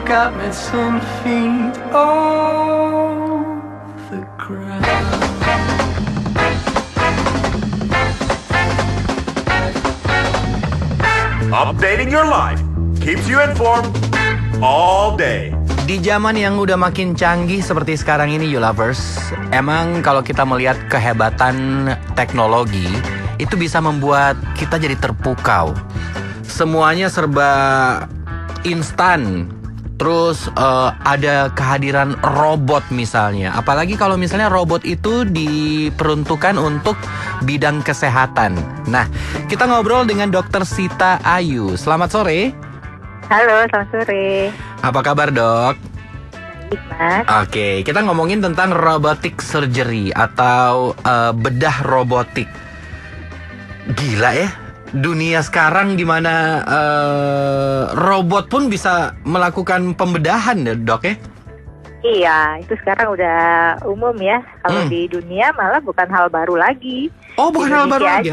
got me 10 feet off the ground. Updating your life keeps you informed all day. Di zaman yang udah makin canggih seperti sekarang ini, you lovers, emang kalau kita melihat kehebatan teknologi, itu bisa membuat kita jadi terpukau. Semuanya serba instan. Terus ada kehadiran robot misalnya. Apalagi kalau misalnya robot itu diperuntukkan untuk bidang kesehatan. Nah, kita ngobrol dengan Dr. Sita Ayu. Selamat sore. Halo, selamat sore. Apa kabar, Dok? Baik, Mas. Oke, kita ngomongin tentang robotic surgery atau bedah robotik. Gila ya, dunia sekarang di mana robot pun bisa melakukan pembedahan, Dok ya? Iya, itu sekarang udah umum ya. Kalau di dunia malah bukan hal baru lagi. Oh, bukan hal baru lagi?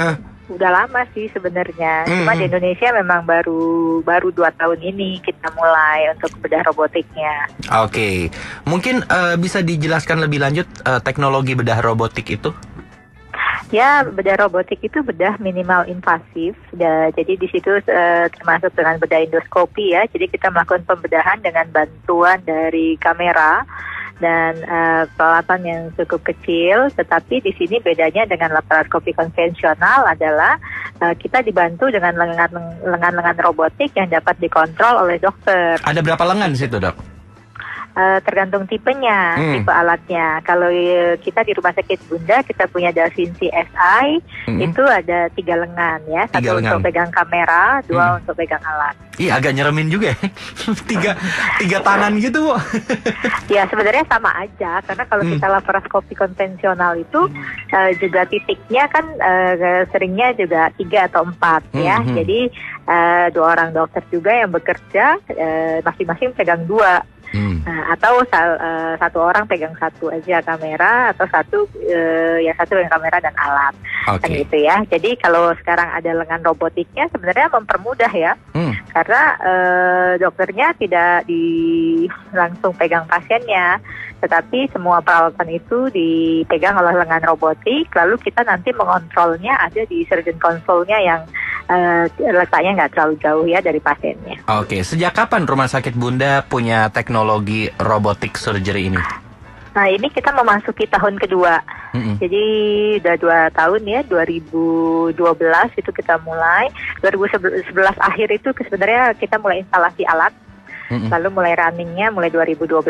Udah lama sih sebenarnya. Cuma di Indonesia memang baru 2 tahun ini kita mulai untuk bedah robotiknya. Oke, mungkin bisa dijelaskan lebih lanjut teknologi bedah robotik itu? Ya, bedah robotik itu bedah minimal invasif. Jadi di situ termasuk dengan bedah endoskopi ya. Jadi kita melakukan pembedahan dengan bantuan dari kamera dan peralatan yang cukup kecil. Tetapi di sini bedanya dengan laparoskopi konvensional adalah kita dibantu dengan lengan-lengan robotik yang dapat dikontrol oleh dokter. Ada berapa lengan di situ, Dok? Tergantung tipenya, tipe alatnya. Kalau kita di Rumah Sakit Bunda kita punya Da Vinci Si, itu ada 3 lengan ya. 1 untuk pegang kamera, 2 untuk pegang alat. Iya, agak nyeremin juga ya. tiga tangan gitu, Bu. Ya sebenarnya sama aja, karena kalau kita laparoskopi konvensional itu juga titiknya kan seringnya juga 3 atau 4 ya. Jadi 2 orang dokter juga yang bekerja, masing-masing pegang 2. Atau 1 orang pegang 1 aja kamera, atau satu pegang kamera dan alat, kan gitu ya. Jadi kalau sekarang ada lengan robotiknya sebenarnya mempermudah ya, karena dokternya tidak langsung pegang pasiennya, tetapi semua peralatan itu dipegang oleh lengan robotik, lalu kita nanti mengontrolnya ada di surgeon console-nya yang letaknya nggak terlalu jauh ya dari pasiennya. Oke, sejak kapan Rumah Sakit Bunda punya teknologi robotic surgery ini? Nah, ini kita memasuki tahun kedua. Jadi udah 2 tahun ya, 2012 itu kita mulai, 2011 akhir itu sebenarnya kita mulai instalasi alat, lalu mulai runningnya mulai 2012.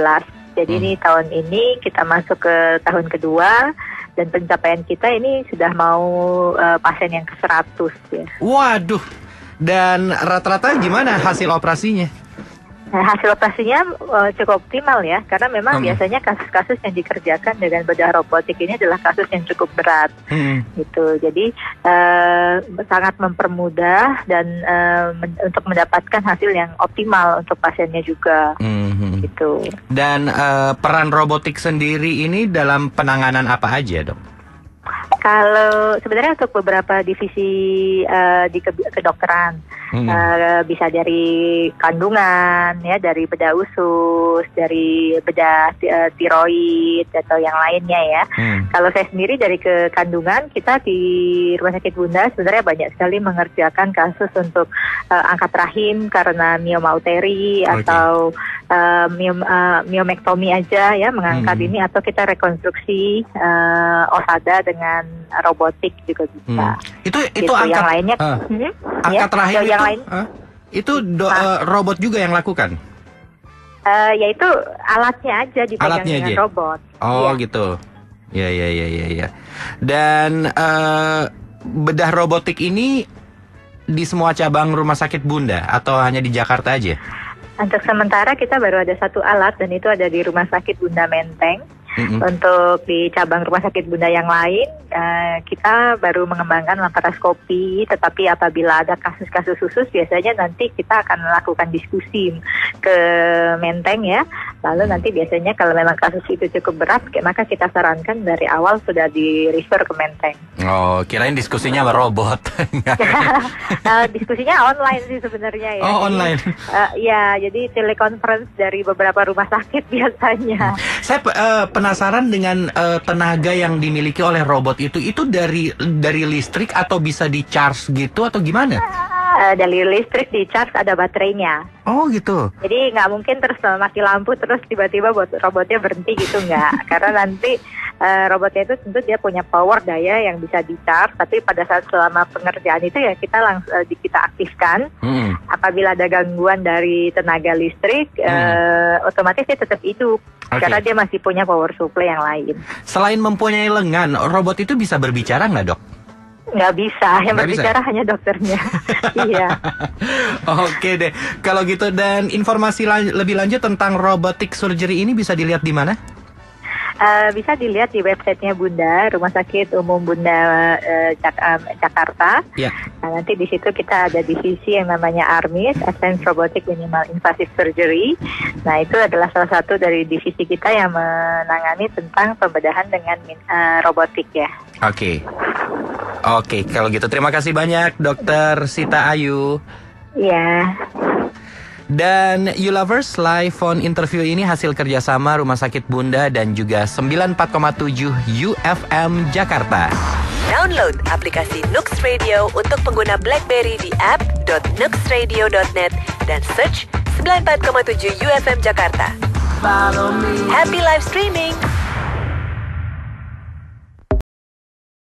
Jadi ini tahun ini kita masuk ke tahun kedua. Dan pencapaian kita ini sudah mau pasien yang ke-100 ya. Waduh, dan rata-rata gimana hasil operasinya? Nah, hasil operasinya cukup optimal ya, karena memang biasanya kasus-kasus yang dikerjakan dengan bedah robotik ini adalah kasus yang cukup berat, gitu. Jadi sangat mempermudah dan untuk mendapatkan hasil yang optimal untuk pasiennya juga, gitu. Dan peran robotik sendiri ini dalam penanganan apa aja, Dok? Kalau sebenarnya untuk beberapa divisi di kedokteran, bisa dari kandungan, ya, dari bedah usus, dari bedah tiroid atau yang lainnya ya. Kalau saya sendiri dari kandungan, kita di Rumah Sakit Bunda sebenarnya banyak sekali mengerjakan kasus untuk angkat rahim karena mioma uteri atau miomektomi aja ya, mengangkat ini, atau kita rekonstruksi osada dengan robotik juga bisa. Itu gitu. angkat yang lainnya angkat ya, rahim yang lain, itu robot juga yang lakukan? Yaitu alatnya aja dipegang alatnya dengan aja? robot. Oh ya. Gitu. Ya. Dan bedah robotik ini di semua cabang Rumah Sakit Bunda atau hanya di Jakarta aja? Untuk sementara kita baru ada 1 alat, dan itu ada di Rumah Sakit Bunda Menteng. Untuk di cabang Rumah Sakit Bunda yang lain, kita baru mengembangkan laparoskopi, tetapi apabila ada kasus-kasus khusus biasanya nanti kita akan melakukan diskusi ke Menteng ya, Lalu nanti biasanya kalau memang kasus itu cukup berat, maka kita sarankan dari awal sudah di refer ke Menteng. Oh, kirain diskusinya sama robot. Diskusinya online sih sebenarnya ya. Oh, online. Ya, jadi telekonferensi dari beberapa rumah sakit biasanya. Saya penasaran dengan tenaga yang dimiliki oleh robot itu dari listrik atau bisa di-charge gitu atau gimana? Dari listrik di-charge, ada baterainya. Oh gitu. Jadi nggak mungkin terus mati lampu terus tiba-tiba robotnya berhenti gitu, nggak. Karena nanti robotnya itu tentu dia punya power daya yang bisa di-charge, tapi pada saat selama pengerjaan itu ya kita kita aktifkan. Apabila ada gangguan dari tenaga listrik, otomatis dia tetap hidup. Karena dia masih punya power supply yang lain. Selain mempunyai lengan, robot itu bisa berbicara nggak, Dok? Nggak bisa, yang berbicara hanya dokternya. Iya. Oke deh, kalau gitu. Dan informasi lebih lanjut tentang robotic surgery ini bisa dilihat di mana? Bisa dilihat di websitenya Bunda, Rumah Sakit Umum Bunda Jakarta. Ya. Nah, nanti di situ kita ada divisi yang namanya ARMIS, Advanced Robotic Minimal Invasive Surgery. Nah, itu adalah salah satu dari divisi kita yang menangani tentang pembedahan dengan robotik ya. Oke, kalau gitu terima kasih banyak Dr. Sita Ayu. Iya. Dan You Lovers, live phone interview ini hasil kerjasama Rumah Sakit Bunda dan juga 94,7 UFM Jakarta. Download aplikasi Nux Radio untuk pengguna BlackBerry di app.nuxradio.net dan search 94,7 UFM Jakarta. Happy live streaming!